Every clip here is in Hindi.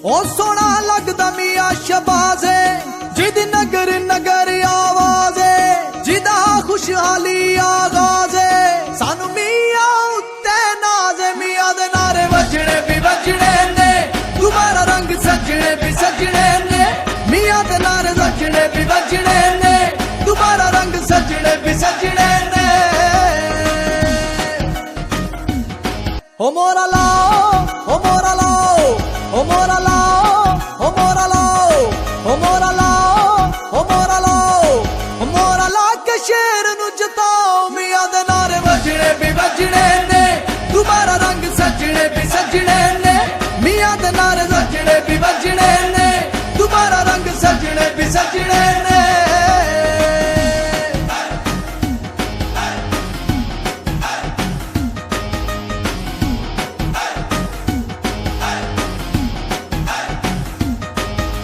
ओ सोना लगदा मियां शबाज़े जिद नगर नगर आवाज़े जिदा खुशहाली आगाज़े सानू मियां उत्ते नाज़े मियां दे नारे वजने भी वजने ने तुम्हारा रंग सजने भी सजने ने मियां दे नारे वजने भी वजने ने तुम्हारा रंग सजने भी सजने ने ओ मोरा लाओ ओ मोरा लाओ ओ मोरा लाओ ओ मोरा लाओ ओ मोरा लाओ ओ मोरा लाओ ओ मोरा ला के शेर नु जताओ मियां दे नारे वजने भी वजने ने तुम्हारा रंग सजने भी सजने ने मियां दे नारे वजने भी वजने ने तुम्हारा रंग सजने भी सजने ने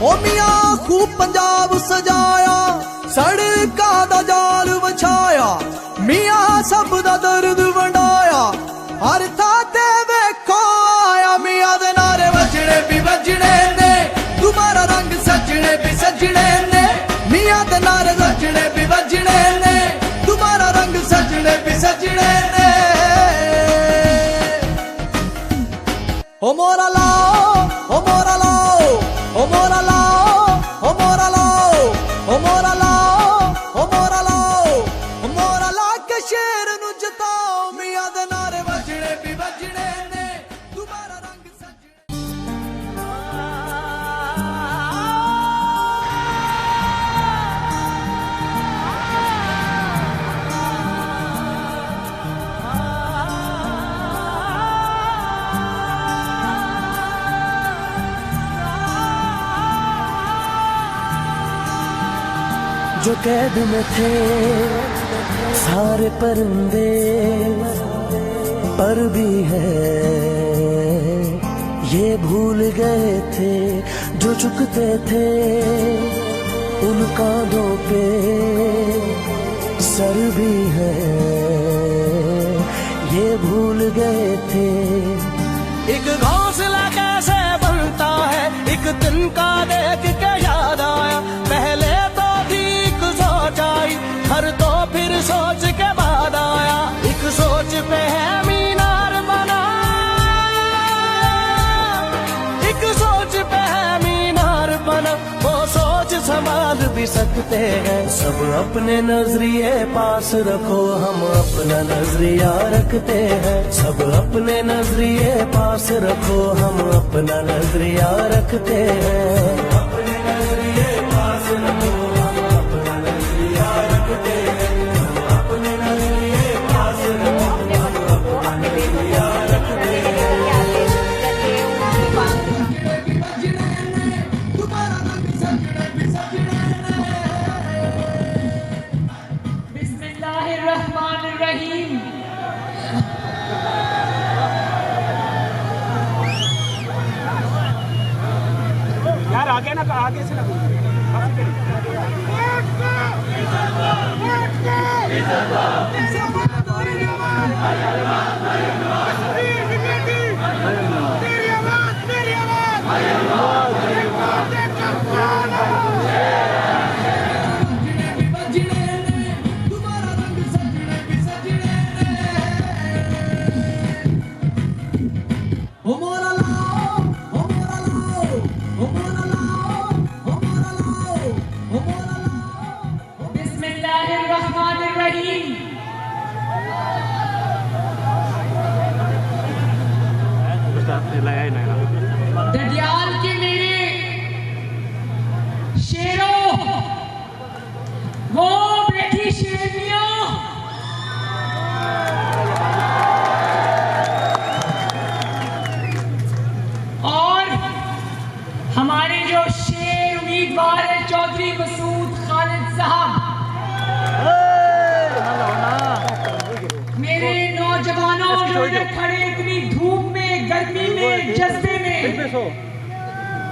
ओ मियां खूब पंजाब सजाया सड़कां दा जाल विछाया मियां सब दा दर्द वंडाया हर थां ते वेखो आया मियां दे नारे वजने भी वजने ने तुम्हारा रंग सजने भी सजने ने मियां दे नारे वजने भी वजने ने तुम्हारा रंग सजने भी सजने ने ओ मोरा लाओ ओ मोरा लाओ ओ मोरा लाओ ओ मोरा लाओ ओ मोरा लाओ ओ मोरा लाओ ओ मोरा ला के शेर नु जताओ मियां दे नारे वजने भी वजने ने तुम्हारा रंग सजने जो कैद में थे सारे परिंदे पर भी है ये भूल गए थे जो चुकते थे उन कांधों पे सर भी है ये भूल गए थे। एक घोंसला कैसे बनता है एक तिनका देख के याद आया पहले हर तो फिर सोच के बाद आया एक सोच पे है मीनार बना एक सोच पे है मीनार बना वो सोच संभाल भी सकते हैं सब अपने नजरिए पास रखो हम अपना नजरिया रखते हैं सब अपने नजरिए पास रखो हम अपना नजरिया रखते हैं अपने नजरिए पास रखो यार आगे ना आगे से लगो ददियाल के मेरे शेरों वो बेटी शेरनियों और हमारे जो शेर उम्मीदवार है चौधरी मसूद खालिद साहब मेरे नौजवानों जो खड़े इतनी धूप में गर्मी में जज्बे में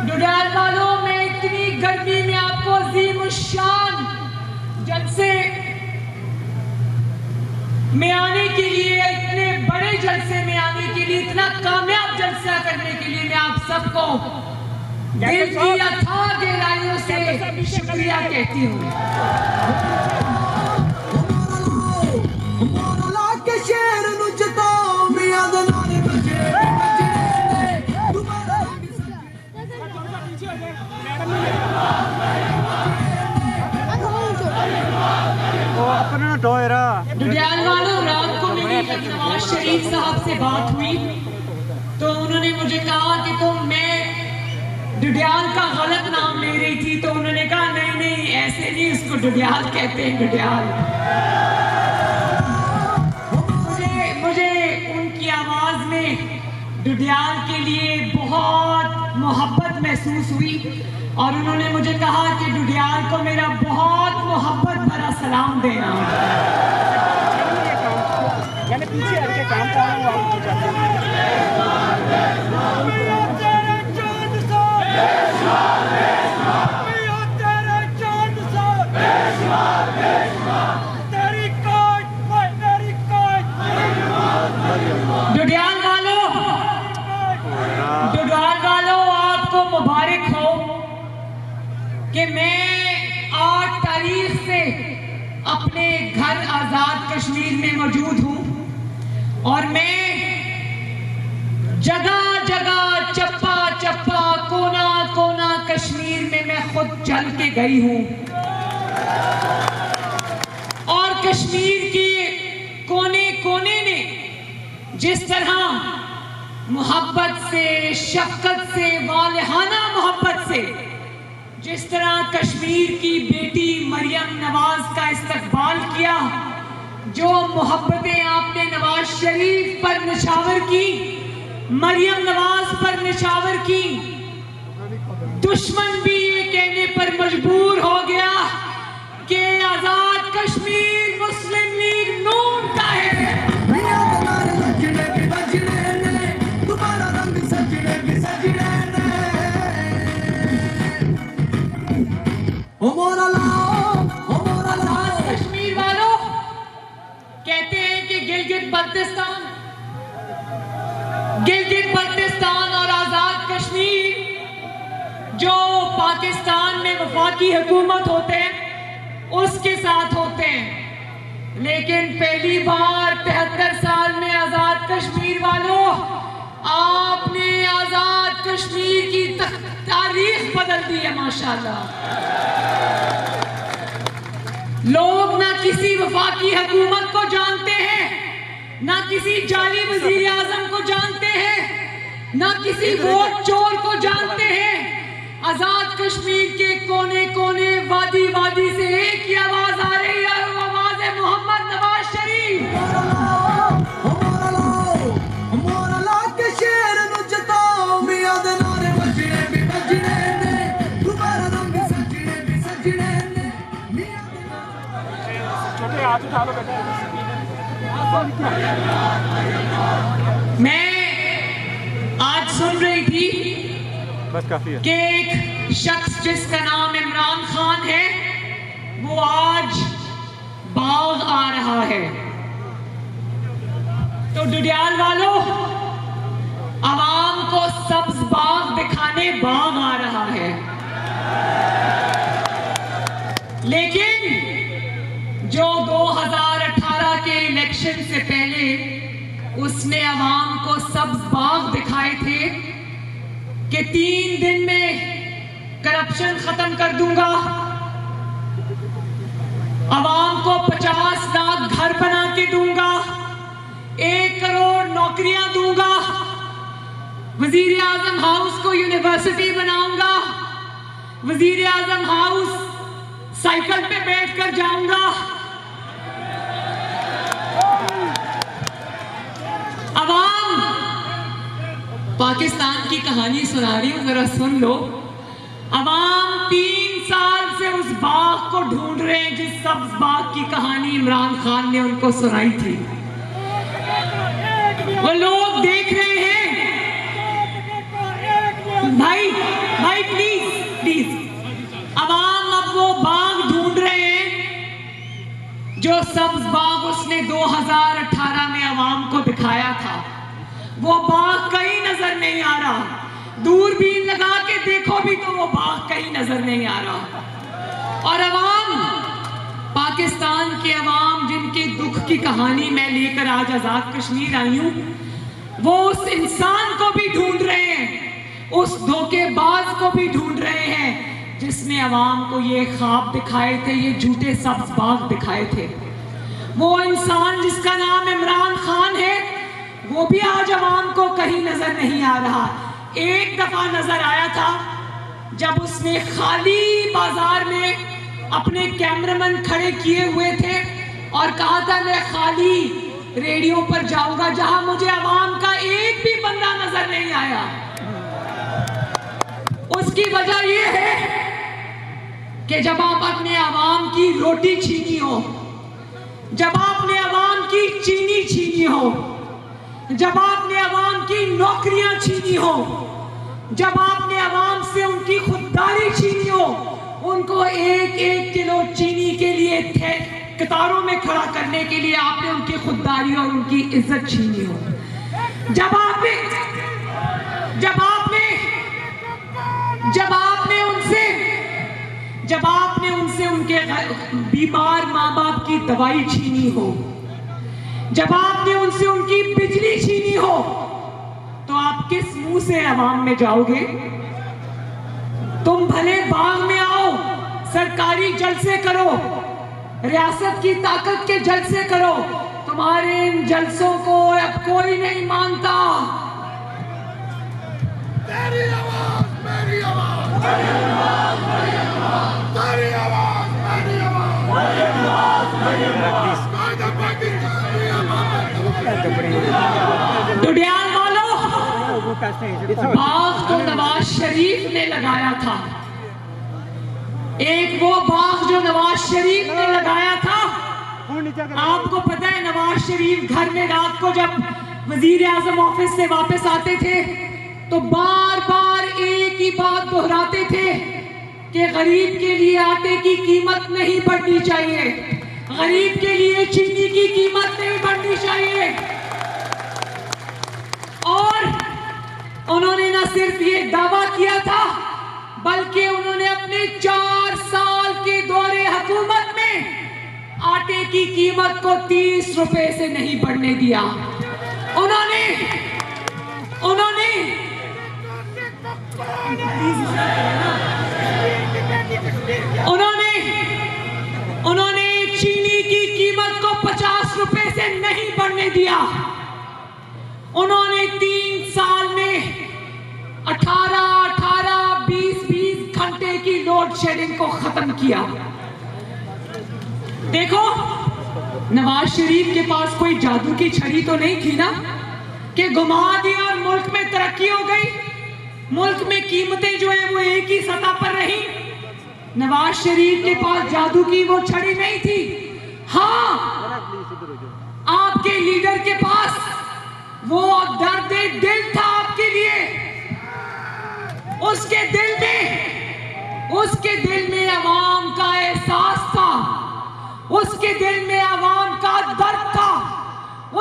डुडाल वालों में इतनी गर्मी में आपको अजीम शान जलसे में आने के लिए इतने बड़े जलसे में आने के लिए इतना कामयाब जलसा करने के लिए मैं आप सबको दिल की अथाह गहराइयों से शुक्रिया कहती हूँ। मोरा के शेर नु जताओ मियां दे नाल बजरे ने दोबारा डुडियाल वालों, रात को मेरी नवाज शरीफ साहब से बात हुई तो उन्होंने मुझे कहा कि मैं डुडियाल का गलत नाम ले रही थी, तो उन्होंने कहा नहीं नहीं ऐसे नहीं, उसको डुडियाल कहते हैं, डुडियाल। मुझे उनकी आवाज में डुडियाल के लिए बहुत मोहब्बत महसूस हुई और उन्होंने मुझे कहा कि डुडियाल को मेरा बहुत मोहब्बत भरा सलाम देना। पीछे हटके काम कर रहा हूँ, आप चाहते हैं डुडियाल वालों, आपको मुबारक हो कि मैं 8 तारीख से अपने घर आजाद कश्मीर में मौजूद हूँ और मैं जगह जगह चप्पा चप्पा कोना कोना कश्मीर में मैं खुद चल के गई हूँ और कश्मीर के कोने कोने ने जिस तरह मोहब्बत से, शफकत से, वालिहाना मोहब्बत से जिस तरह कश्मीर की बेटी मरियम नवाज का इस्तकबाल किया, जो मोहब्बतें आपने नवाज शरीफ पर निछावर की, मरियम नवाज पर निछावर की, दुश्मन भी ये कहने पर मजबूर हो गया कि आजाद कश्मीर मुस्लिम लीग नून का है। कश्मीर वालों कहते हैं कि गिलगित बल्तिस्तान और आजाद कश्मीर जो पाकिस्तान में वफाकी हुकूमत होते हैं उसके साथ होते हैं, लेकिन पहली बार 73 साल में आजाद कश्मीर वालों आपने आजाद कश्मीर की तारीख बदल दी है माशाल्लाह। लोग ना किसी वफाकी हुकूमत को जानते हैं, ना किसी जाली वजीर आजम को जानते हैं, ना किसी वोट चोर को जानते हैं। आजाद कश्मीर के कोने कोने, वादी वादी से एक ही आवाज आ रही है, वो आवाज है मोहम्मद नवाज शरीफ। मैं आज सुन रही थी बस काफी है कि एक शख्स जिसका नाम इमरान खान है वो आज बाग आ रहा है। तो डुडियाल वालों, आवाम को सब्ज बाग दिखाने बाग आ रहा है, लेकिन जो 2018 के इलेक्शन से पहले उसने आवाम को सब्ज बाग दिखाए थे कि 3 दिन में करप्शन खत्म कर दूंगा, आवाम को 50 लाख घर बना के दूंगा, 1 करोड़ नौकरियां दूंगा, वजीर आजम हाउस को यूनिवर्सिटी बनाऊंगा, वजीर आजम हाउस साइकिल पे बैठकर जाऊंगा। अवाम पाकिस्तान की कहानी सुना रही हूं, जरा सुन लो। अवाम 3 साल से उस बाग को ढूंढ रहे हैं जिस सब्ज बाग की कहानी इमरान खान ने उनको सुनाई थी। वो लोग देख रहे हैं। भाई भाई प्लीज प्लीज, अवाम अब वो बाग ढूंढ रहे हैं जो सब्ज बाग उसने 2018 में अवाम को दिखाया था। वो बाग कहीं नजर नहीं आ रहा। दूरबीन लगा के देखो भी तो वो बाघ कहीं नजर नहीं आ रहा। और अवाम, पाकिस्तान के अवाम जिनके दुख की कहानी मैं लेकर आज आजाद कश्मीर आई हूं, वो उस इंसान को भी ढूंढ रहे हैं, उस धोखेबाज को भी ढूंढ रहे हैं जिसने अवाम को ये ख्वाब दिखाए थे, ये झूठे सब्ज बाग दिखाए थे। वो इंसान जिसका नाम इमरान खान है, वो भी आज अवाम को कहीं नजर नहीं आ रहा। एक दफा नजर आया था जब उसने खाली बाजार में अपने कैमरामैन खड़े किए हुए थे और कहा था मैं खाली रेडियो पर जाऊंगा जहां मुझे अवाम का एक भी बंदा नजर नहीं आया। उसकी वजह यह है कि जब आप अपने अवाम की रोटी छीनी हो, जब आपने अवाम की चीनी छीनी हो, जब आपने अवाम की नौकरियां छीनी हो, जब आपने अवाम से उनकी खुददारी छीनी हो, उनको एक एक किलो चीनी के लिए कतारों में खड़ा करने के लिए आपने उनकी खुददारी और उनकी इज्जत छीनी हो, जब आपने उनसे उनके बीमार माँ बाप की दवाई छीनी हो, जब आपने उनसे उनकी बिजली छीनी हो, तो आप किस मुंह से अवाम में जाओगे? तुम भले बाग में आओ, सरकारी जलसे करो, रियासत की ताकत के जलसे करो, तुम्हारे इन जलसों को अब कोई नहीं मानता। तेरी आवाज मेरी आवाज, तेरी आवाज मेरी आवाज, तेरी आवाज मेरी आवाज, तेरी आवाज मेरी आवाज, डुडियाल वालों, बाग तो नवाज शरीफ ने लगाया था, एक वो बाग जो नवाज शरीफ ने लगाया था। आपको पता है नवाज शरीफ घर में रात को जब वजीर आजम ऑफिस से वापस आते थे तो बार बार एक ही बात दोहराते थे कि गरीब के लिए आटे की कीमत नहीं बढ़नी चाहिए, गरीब के लिए चीनी की कीमत नहीं बढ़नी चाहिए। और उन्होंने न सिर्फ ये दावा किया था बल्कि उन्होंने अपने 4 साल के दौरे हुकूमत में आटे की कीमत को 30 रुपए से नहीं बढ़ने दिया। उन्होंने चीनी की कीमत को 50 रुपए से नहीं बढ़ने दिया। उन्होंने 3 साल में 20 घंटे की लोड शेडिंग को खत्म किया। देखो नवाज शरीफ के पास कोई जादू की छड़ी तो नहीं थी ना कि घुमा दिया और मुल्क में तरक्की हो गई, मुल्क में कीमतें जो है वो एक ही सतह पर रही। नवाज शरीफ के पास जादू की वो छड़ी नहीं थी। हाँ, आपके लीडर के पास वो दर्द दिल था आपके लिए। उसके दिल में अवाम का एहसास था, उसके दिल में अवाम का दर्द था,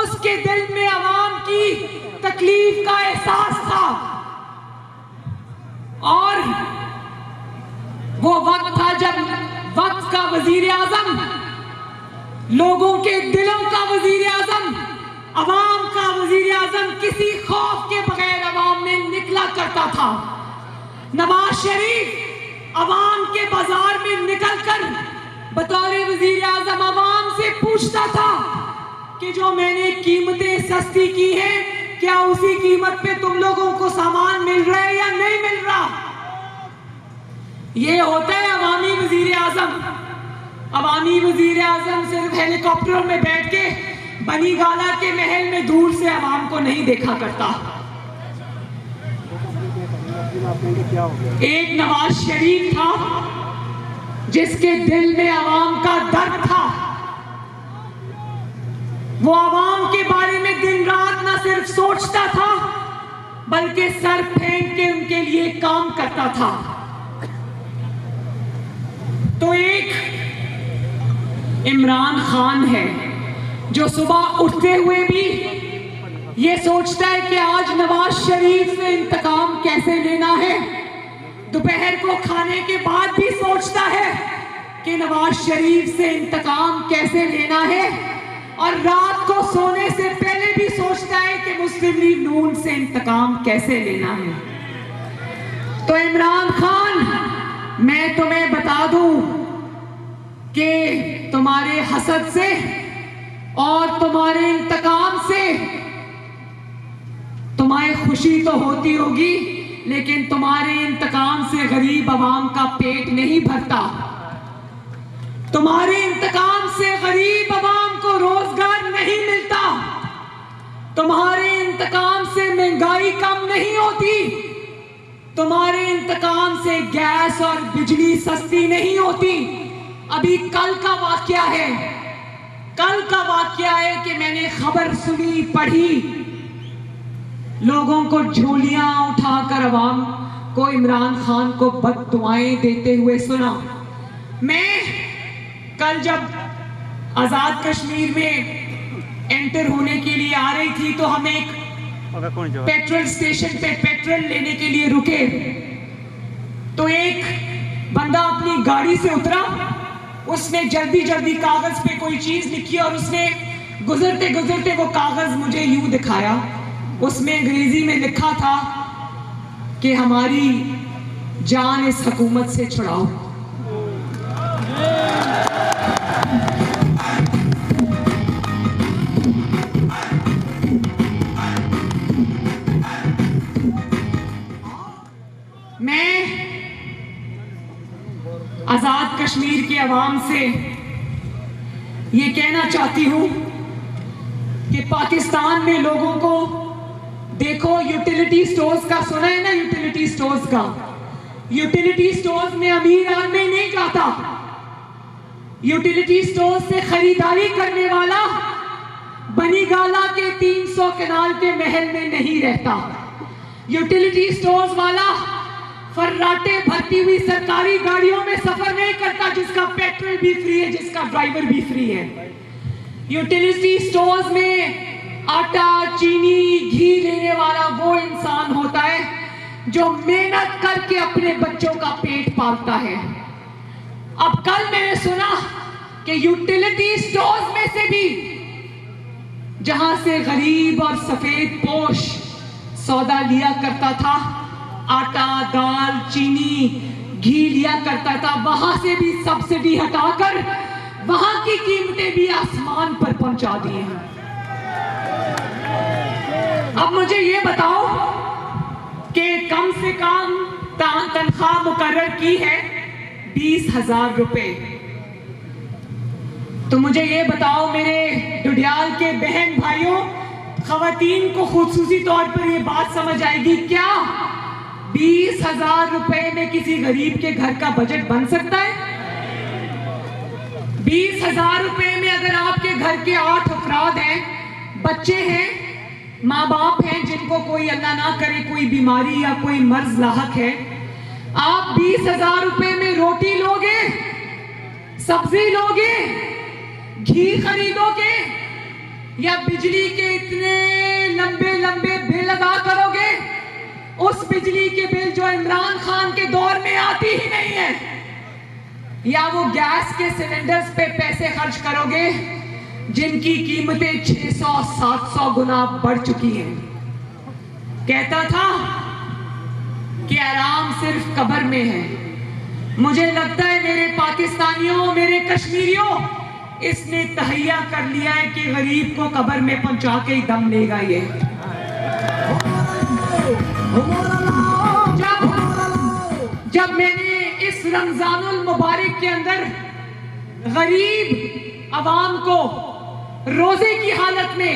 उसके दिल में अवाम की तकलीफ का एहसास था। और वो वक्त था जब वक्त का वजीर आजम, लोगों के दिलों का वजीर आजम, अवाम का वजीर आजम किसी खौफ के बगैर अवाम में निकला करता था। नवाज शरीफ अवाम के बाजार में निकलकर बतौर वजीर आजम अवाम से पूछता था कि जो मैंने कीमतें सस्ती की हैं, क्या उसी कीमत पे तुम लोगों को सामान मिल रहा है या नहीं मिल रहा। ये होता है अवामी वजीर आजम। अवामी वजीर आजम सिर्फ हेलीकॉप्टरों में बैठ के बनी गाला के महल में दूर से अवाम को नहीं देखा करता। एक नवाज शरीफ था जिसके दिल में अवाम का दर्द था। वो अवाम के बारे में दिन रात न सिर्फ सोचता था बल्कि सर फेंक के उनके लिए काम करता था। तो एक इमरान खान है जो सुबह उठते हुए भी ये सोचता है कि आज नवाज शरीफ से इंतकाम कैसे लेना है। दोपहर को खाने के बाद भी सोचता है कि नवाज शरीफ से इंतकाम कैसे लेना है, और रात को सोने से पहले भी सोचता है कि मुस्लिम लीग नून से इंतकाम कैसे लेना है। तो इमरान खान, मैं तुम्हें बता दूं कि तुम्हारे हसद से और तुम्हारे इंतकाम से तुम्हें खुशी तो होती होगी, लेकिन तुम्हारे इंतकाम से गरीब आवाम का पेट नहीं भरता। तुम्हारे इंतकाम से गरीब आवाम को रोजगार नहीं मिलता। तुम्हारे इंतकाम से महंगाई कम नहीं होती। तुम्हारे इंतकाम से गैस और बिजली सस्ती नहीं होती। अभी कल का वाकया है, कल का वाकया है कि मैंने खबर सुनी, पढ़ी, लोगों को झोलियां उठाकर अवाम को इमरान खान को बद्दुआएं देते हुए सुना। मैं कल जब आजाद कश्मीर में एंटर होने के लिए आ रही थी तो हम एक पेट्रोल स्टेशन पे पेट्रोल लेने के लिए रुके, तो एक बंदा अपनी गाड़ी से उतरा। उसने जल्दी जल्दी कागज पे कोई चीज लिखी और उसने गुजरते गुजरते वो कागज मुझे यूं दिखाया। उसमें अंग्रेजी में लिखा था कि हमारी जान इस हुकूमत से छुड़ाओ। मैं आजाद कश्मीर के अवाम से ये कहना चाहती हूं कि पाकिस्तान में लोगों को देखो, यूटिलिटी स्टोर्स का सुना है ना, यूटिलिटी स्टोर्स का। यूटिलिटी स्टोर्स में अमीर आदमी नहीं जाता। यूटिलिटी स्टोर्स से खरीदारी करने वाला बनीगाला के 300 कनाल के महल में नहीं रहता। यूटिलिटी स्टोर्स वाला फर्राटे भरती हुई सरकारी गाड़ियों में सफर नहीं करता, जिसका पेट्रोल भी फ्री है, जिसका ड्राइवर भी फ्री है। यूटिलिटी स्टोर्स में आटा, चीनी, घी लेने वाला वो इंसान होता है जो मेहनत करके अपने बच्चों का पेट पालता है। अब कल मैंने सुना कि यूटिलिटी स्टोर्स में से भी, जहां से गरीब और सफेद पोश सौदा लिया करता था, आटा, दाल, चीनी, घी लिया करता था, वहां से भी सब्सिडी हटाकर वहां की कीमतें भी आसमान पर पहुंचा दी हैं। अब मुझे ये बताओ कि कम से कम तनख्वाह मुकर्रर की है 20,000 रुपए। तो मुझे ये बताओ मेरे डुडियाल के बहन भाइयों, खवातीन को खुसूसी तौर पर ये बात समझ आएगी क्या 20,000 रुपए में किसी गरीब के घर का बजट बन सकता है? 20,000 रुपए में अगर आपके घर के 8 अफराद हैं, बच्चे हैं, माँ बाप हैं जिनको कोई अल्लाह ना करे कोई बीमारी या कोई मर्ज लाहक है, आप 20,000 रुपए में रोटी लोगे, सब्जी लोगे, घी खरीदोगे, या बिजली के इतने लंबे लंबे बिल अदा करोगे? उस बिजली के बिल जो इमरान खान के दौर में आती ही नहीं है, या वो गैस के सिलेंडर्स पे पैसे खर्च करोगे जिनकी कीमतें 600-700 गुना बढ़ चुकी हैं। कहता था कि आराम सिर्फ कब्र में है। मुझे लगता है मेरे पाकिस्तानियों, मेरे कश्मीरियों, इसने तहैया कर लिया है कि गरीब को कब्र में पहुंचा के ही दम लेगा ये। जब मैंने इस रमजानुल मुबारक के अंदर गरीब अवाम को रोजे की हालत में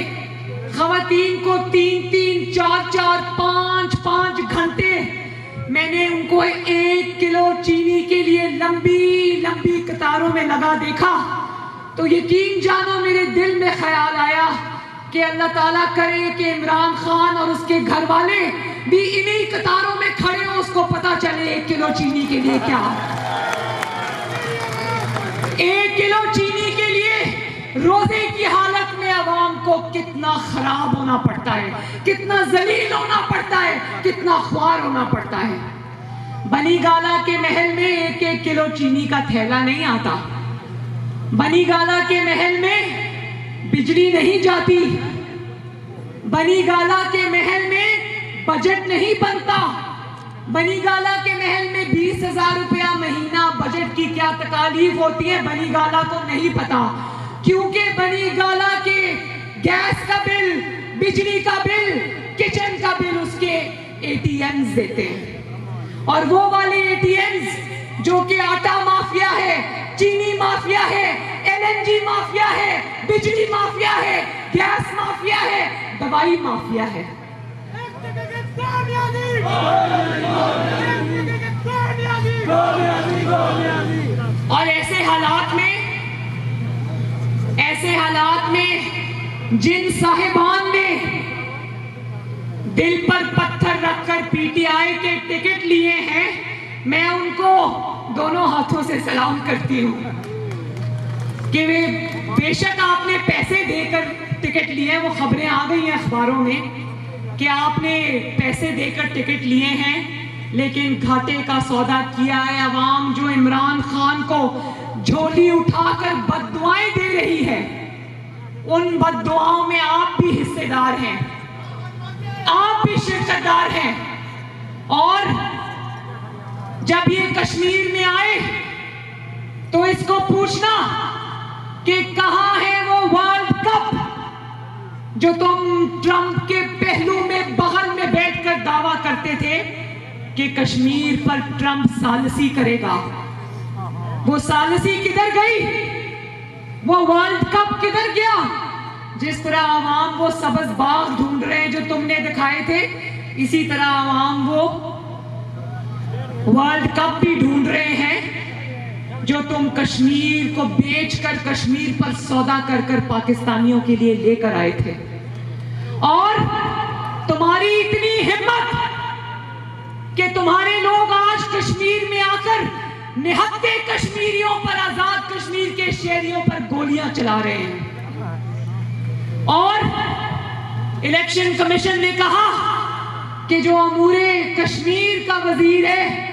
खवातीन को 3-3, 4-4, 5-5 घंटे मैंने उनको 1 किलो चीनी के लिए लंबी लंबी कतारों में लगा देखा, तो यकीन जानो मेरे दिल में ख्याल आया कि अल्लाह ताला करे कि इमरान खान और उसके घर वाले भी इन्हीं कतारों में खड़े हो, उसको पता चले 1 किलो चीनी के लिए क्या, 1 किलो चीनी के लिए रोजे की हालत में आवाम को कितना कितना खराब होना पड़ता है, कितना जलील होना पड़ता है, कितना ख्वार होना पड़ता है। बनी गाला के महल में 1-1 किलो चीनी का थैला नहीं आता। बनी गाला के महल में बिजली नहीं जाती। बनी गाला के महल में बजट नहीं बनता। बनी गाला के महल में 20,000 रुपया महीना बजट की क्या तकालीफ होती है बनी गाला को नहीं पता, क्योंकि बनी गाला के गैस का बिल, बिजली का बिल, किचन का बिल उसके ATMs देते हैं। और वो वाले ATMs जो कि आटा माफिया है, चीनी माफिया है, LNG माफिया है, बिजली माफिया है, गैस माफिया है, दवाई माफिया है। और ऐसे हालात में जिन साहिबान ने दिल पर पत्थर रखकर PTI के टिकट लिए हैं, मैं उनको दोनों हाथों से सलाम करती हूँ कि वे बेशक आपने पैसे देकर टिकट लिए, वो खबरें आ गई हैं अखबारों में कि आपने पैसे देकर टिकट लिए हैं, लेकिन घाटे का सौदा किया है। अवाम जो इमरान खान को झोली उठाकर बद्दुआएं दे रही है, उन बद्दुआओं में आप भी हिस्सेदार हैं, आप भी शिरकतदार हैं। और जब ये कश्मीर में आए तो इसको पूछना कि कहां है वो वर्ल्ड कप जो तुम ट्रंप के पहलू में बगल में बैठकर दावा करते थे कि कश्मीर पर ट्रंप सालसी करेगा। वो सालसी किधर गई? वो वर्ल्ड कप किधर गया? जिस तरह आवाम वो सब्ज बाग ढूंढ रहे हैं जो तुमने दिखाए थे, इसी तरह आवाम वो वर्ल्ड कप भी ढूंढ रहे हैं जो तुम कश्मीर को बेचकर कश्मीर पर सौदा कर कर पाकिस्तानियों के लिए लेकर आए थे। और तुम्हारी इतनी हिम्मत कि तुम्हारे लोग आज कश्मीर में आकर निहत्थे कश्मीरियों पर, आजाद कश्मीर के शहरियों पर गोलियां चला रहे हैं। और इलेक्शन कमीशन ने कहा कि जो अमूरे कश्मीर का वजीर है,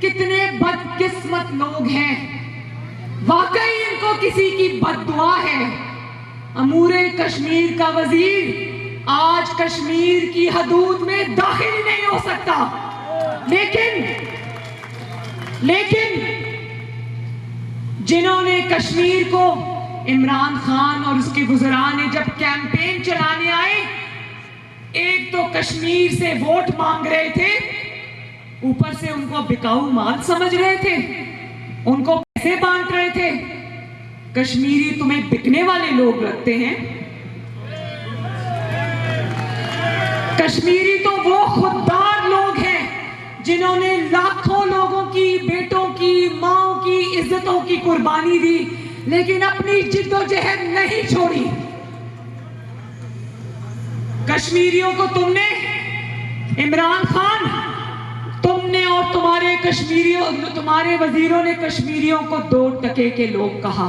कितने बदकिस्मत लोग हैं, वाकई इनको किसी की बद्दुआ है। अमूरे कश्मीर का वजीर आज कश्मीर की हदूद में दाखिल नहीं हो सकता, लेकिन जिन्होंने कश्मीर को, इमरान खान और उसके गुजरान ने जब कैंपेन चलाने आए, एक तो कश्मीर से वोट मांग रहे थे, ऊपर से उनको बिकाऊ माल समझ रहे थे, उनको पैसे बांट रहे थे। कश्मीरी तुम्हें बिकने वाले लोग लगते हैं। कश्मीरी तो वो खुददार लोग हैं जिन्होंने लाखों लोगों की, बेटों की, माओ की, इज्जतों की कुर्बानी दी, लेकिन अपनी जिद्दोजहद नहीं छोड़ी। कश्मीरियों को तुमने, इमरान खान, तुमने और तुम्हारे वजीरों ने कश्मीरियों को 2 टके के लोग कहा।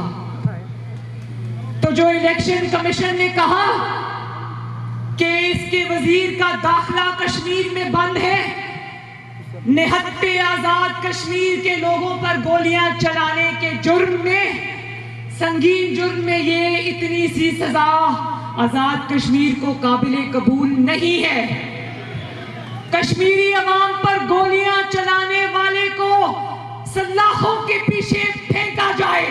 तो जो इलेक्शन कमीशन ने कहा कि इसके वजीर का दाखिला कश्मीर में बंद है, निहत्थे आजाद कश्मीर के लोगों पर गोलियां चलाने के जुर्म में, संगीन जुर्म में, ये इतनी सी सजा आजाद कश्मीर को काबिले कबूल नहीं है। कश्मीरी अवाम पर गोलियां चलाने वाले को सलाखों के पीछे फेंका जाए,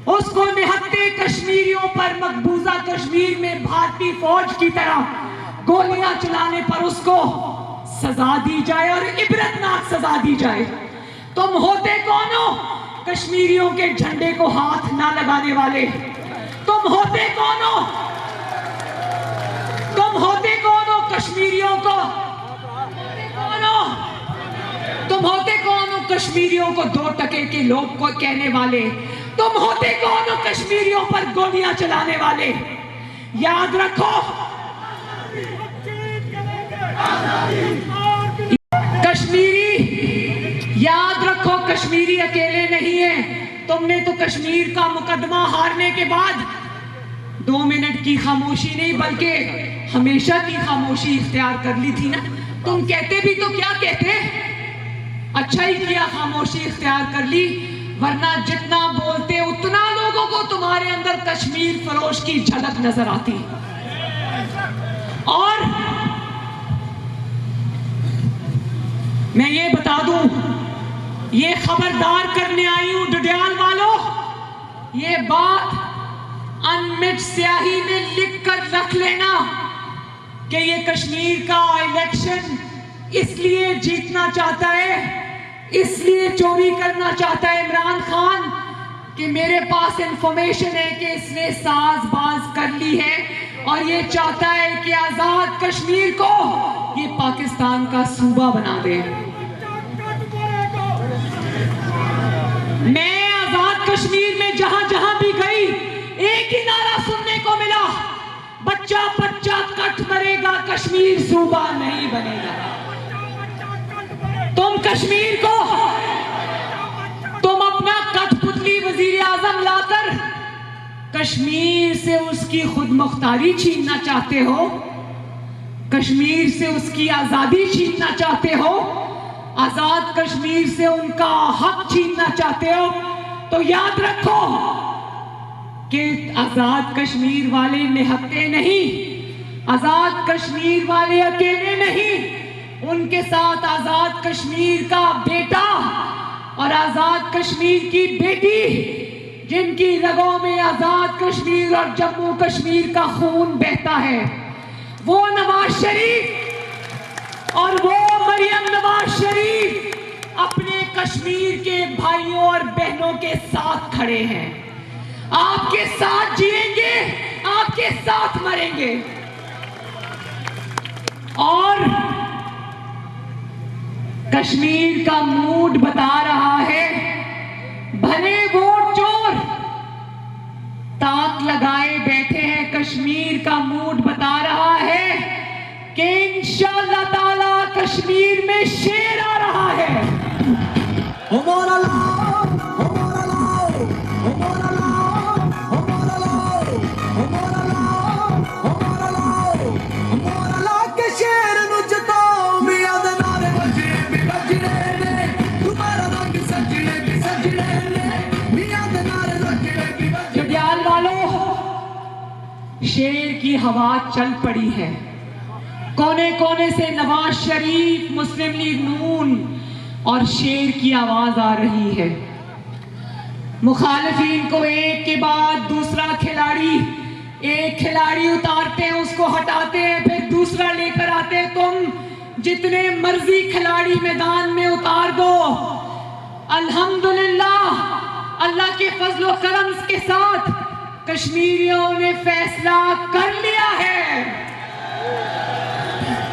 उसको निहत्थे कश्मीरियों पर मकबूजा कश्मीर में भारतीय फौज की तरह गोलियां चलाने पर उसको सजा दी जाए और इबरतनाक सजा दी जाए। तुम होते कौन हो कश्मीरियों के झंडे को हाथ ना लगाने वाले? तुम होते कौन हो? तुम होते कौन हो कश्मीरियों को? तुम होते कौन हो कश्मीरियों को 2 टके के लोग को कहने वाले? तुम होते कौन हो कश्मीरियों पर गोलियां चलाने वाले? याद रखो, याद रखो, कश्मीरी अकेले नहीं है। तुमने तो कश्मीर का मुकदमा हारने के बाद 2 मिनट की खामोशी नहीं बल्कि हमेशा की खामोशी इख्तियार कर ली थी ना। तुम कहते भी तो क्या कहते, अच्छा ही किया खामोशी इख्तियार कर ली, वरना जितना बोलते उतना लोगों को तुम्हारे अंदर कश्मीर फरोश की झलक नजर आती। और मैं ये बता दूं, ये खबरदार करने आई हूं डडियाल वालों, ये बात अनमिट स्याही में लिख कर रख लेना कि ये कश्मीर का इलेक्शन इसलिए जीतना चाहता है, इसलिए चोरी करना चाहता है इमरान खान कि मेरे पास इंफॉर्मेशन है कि इसने साजबाज कर ली है और ये चाहता है कि आजाद कश्मीर को ये पाकिस्तान का सूबा बना दे। मैं आजाद कश्मीर में जहां जहां भी गई एक ही नारा सुनने को मिला, बच्चा बच्चा कट मरेगा, कश्मीर सूबा नहीं बनेगा। तुम कश्मीर को तुम अपना कठपुतली वजीर आजम लाकर कश्मीर से उसकी खुद मुख्तारी छीनना चाहते हो, कश्मीर से उसकी आजादी छीनना चाहते हो, आजाद कश्मीर से उनका हक छीनना चाहते हो, तो याद रखो कि आजाद कश्मीर वाले निहत्ते नहीं, आजाद कश्मीर वाले अकेले नहीं, उनके साथ आजाद कश्मीर का बेटा और आजाद कश्मीर की बेटी, जिनकी रगों में आजाद कश्मीर और जम्मू कश्मीर का खून बहता है, वो नवाज शरीफ और वो मरियम नवाज शरीफ अपने कश्मीर के भाइयों और बहनों के साथ खड़े हैं। आपके साथ जिएंगे, आपके साथ मरेंगे। और कश्मीर का मूड बता रहा है, भले वोट चोर ताक लगाए बैठे हैं, कश्मीर का मूड बता रहा है कि इंशाअल्लाह ताला कश्मीर में शेर आ रहा है। हमारा लाओ, हमारा लाओ, हमारा लाओ, हमारा लाओ, हमारा लाओ, हमारा लाओ, हमारा लाओ के शेर नु जताओ, मियां दे नारे बजने ने, तुम्हारा रंग सजने ने, मियां दे नारे बजने। जडियाल वालों, शेर की हवा चल पड़ी है। कोने कोने से नवाज शरीफ, मुस्लिम लीग नून और शेर की आवाज आ रही है। मुखालिफिन को एक के बाद दूसरा खिलाड़ी, एक खिलाड़ी उतारते हैं, उसको हटाते हैं, फिर दूसरा लेकर आते हैं। तुम जितने मर्जी खिलाड़ी मैदान में उतार दो, अल्हम्दुलिल्लाह अल्लाह के फजलो करम के साथ कश्मीरियों ने फैसला कर लिया है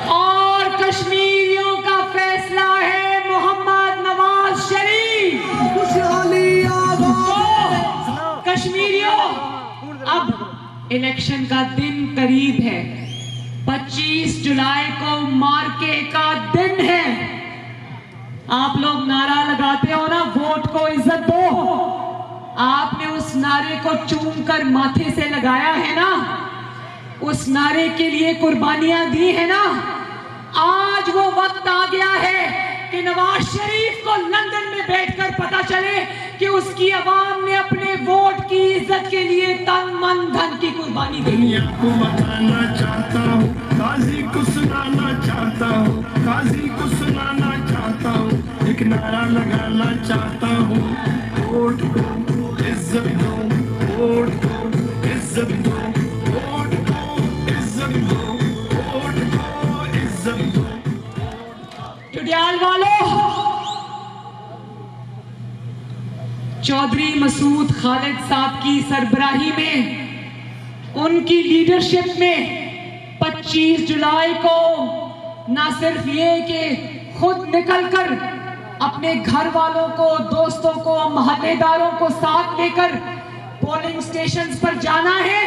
और कश्मीरियों का फैसला है मोहम्मद नवाज शरीफ। खुशहाली आबाद। तो कश्मीरियों, अब इलेक्शन का दिन करीब है, 25 जुलाई को मार्के का दिन है। आप लोग नारा लगाते हो ना, वोट को इज्जत दो, आपने उस नारे को चूम कर माथे से लगाया है ना, उस नारे के लिए कुर्बानियां दी है ना। आज वो वक्त आ गया है कि नवाज शरीफ को लंदन में बैठकर पता चले कि उसकी आवाम ने अपने वोट की इज्जत के लिए तन मन धन की कुर्बानी दी। दुनिया को बताना चाहता हूँ, काजी को सुनाना चाहता हूँ, काजी को सुनाना चाहता हूँ, एक नारा लगाना चाहता हूँ, वोट को इज्जत दो, वोट को इज्जत दो, वोट को इज्जत दो, वोट को इज्जत दो। जडियाल वालों, चौधरी मसूद खालिद साहब की सरबराही में, उनकी लीडरशिप में 25 जुलाई को ना सिर्फ ये कि खुद निकलकर अपने घर वालों को, दोस्तों को, मोहल्लेदारों को साथ लेकर पोलिंग स्टेशंस पर जाना है,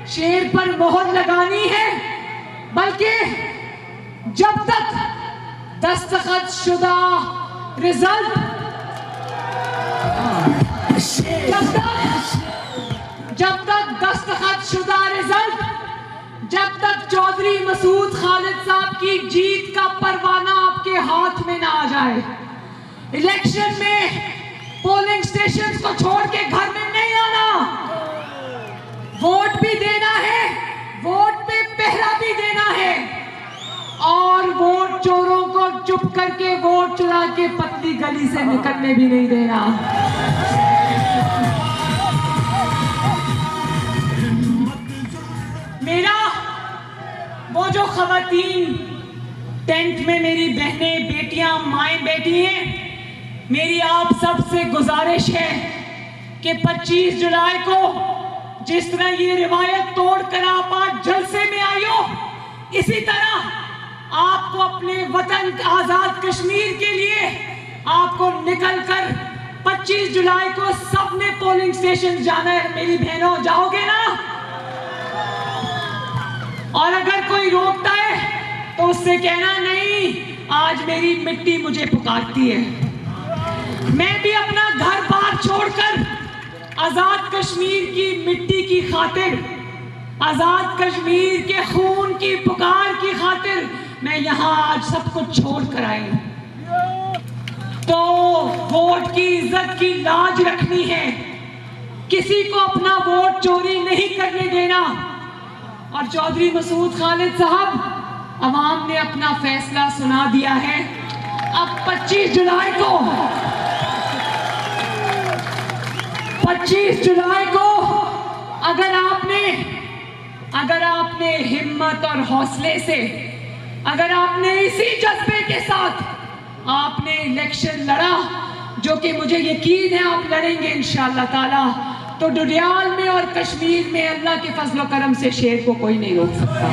शेर पर मोहर लगानी है, बल्कि जब तक दस्तखत शुदा रिजल्ट, जब तक दस्तखत शुदा रिजल्ट जब तक चौधरी मसूद खालिद साहब की जीत का परवाना आपके हाथ में ना आ जाए। इलेक्शन में पोलिंग स्टेशन को छोड़ के घर में नहीं आना, वोट भी देना है, वोट पे पहरा भी देना है, और वोट चोरों को चुप करके वोट चुरा के पतली गली से निकलने भी नहीं देना। मेरा वो जो खवातीन टेंट में मेरी बहनें, बेटियां, माएं बैठी हैं, मेरी आप सबसे गुजारिश है कि 25 जुलाई को जिस तरह ये रिवायत तोड़कर आप आज जलसे में आई हो, इसी तरह आपको अपने वतन आजाद कश्मीर के लिए आपको निकलकर 25 जुलाई को सबने पोलिंग स्टेशन जाना है। मेरी बहनों, जाओगे ना? और अगर कोई रोकता है तो उससे कहना नहीं, आज मेरी मिट्टी मुझे पुकारती है। मैं भी अपना घर बार छोड़कर आजाद कश्मीर की मिट्टी की खातिर, आजाद कश्मीर के खून की पुकार की खातिर मैं यहाँ आज सब कुछ छोड़ कर आई। तो वोट की इज्जत की लाज रखनी है, किसी को अपना वोट चोरी नहीं करने देना। और चौधरी मसूद खालिद साहब, अवाम ने अपना फैसला सुना दिया है। अब 25 जुलाई को अगर आपने हिम्मत और हौसले से, अगर आपने इसी जज्बे के साथ आपने इलेक्शन लड़ा, जो कि मुझे यकीन है आप लड़ेंगे इंशाअल्लाह ताला, तो डुडियाल में और कश्मीर में अल्लाह के फजलो करम से शेर को कोई नहीं रोक सकता।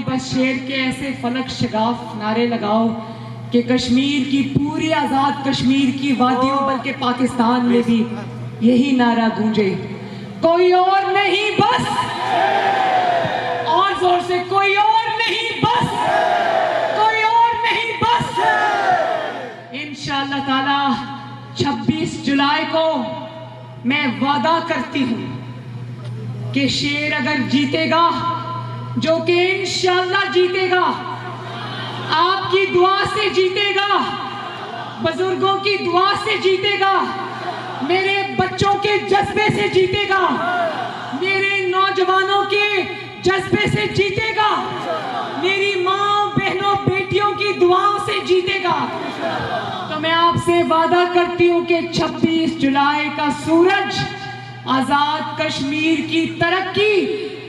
बस शेर के ऐसे फलक शगाफ नारे लगाओ कि कश्मीर की पूरी आजाद कश्मीर की वादियों, बल्कि पाकिस्तान में भी यही नारा गूंजे, कोई और नहीं बस, और जोर से, कोई और नहीं बस, कोई और नहीं बस। इंशाअल्लाह ताला 26 जुलाई को मैं वादा करती हूं कि शेर अगर जीतेगा, जो कि इंशाअल्लाह जीतेगा, आपकी दुआ से जीतेगा, बुजुर्गों की दुआ से जीतेगा, मेरे बच्चों के जज्बे से जीतेगा, मेरे नौजवानों के जज्बे से जीतेगा, मेरी माँ, बहनों, बेटियों की दुआओं से जीतेगा। तो मैं आपसे वादा करती हूँ कि 26 जुलाई का सूरज आजाद कश्मीर की तरक्की,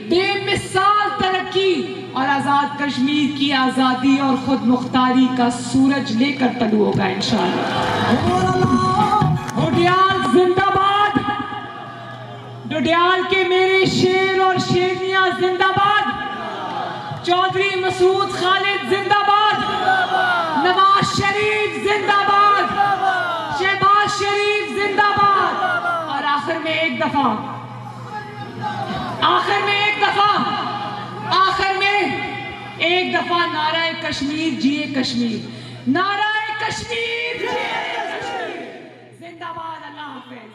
बेमिसाल तरक्की और आजाद कश्मीर की आजादी और खुद मुख्तारी का सूरज लेकर तलू होगा इंशाअल्लाह। डुडियाल जिंदाबाद, डुडियाल के मेरे शेर और शेरनियां जिंदाबाद, चौधरी मसूद खालिद जिंदाबाद, नवाज शरीफ जिंदाबाद, शहबाज शरीफ जिंदाबाद। और आखिर में एक दफा नाराए कश्मीर जिए कश्मीर, नाराए कश्मीर जिए कश्मीर, जिंदाबाद। अल्लाह हाफिज।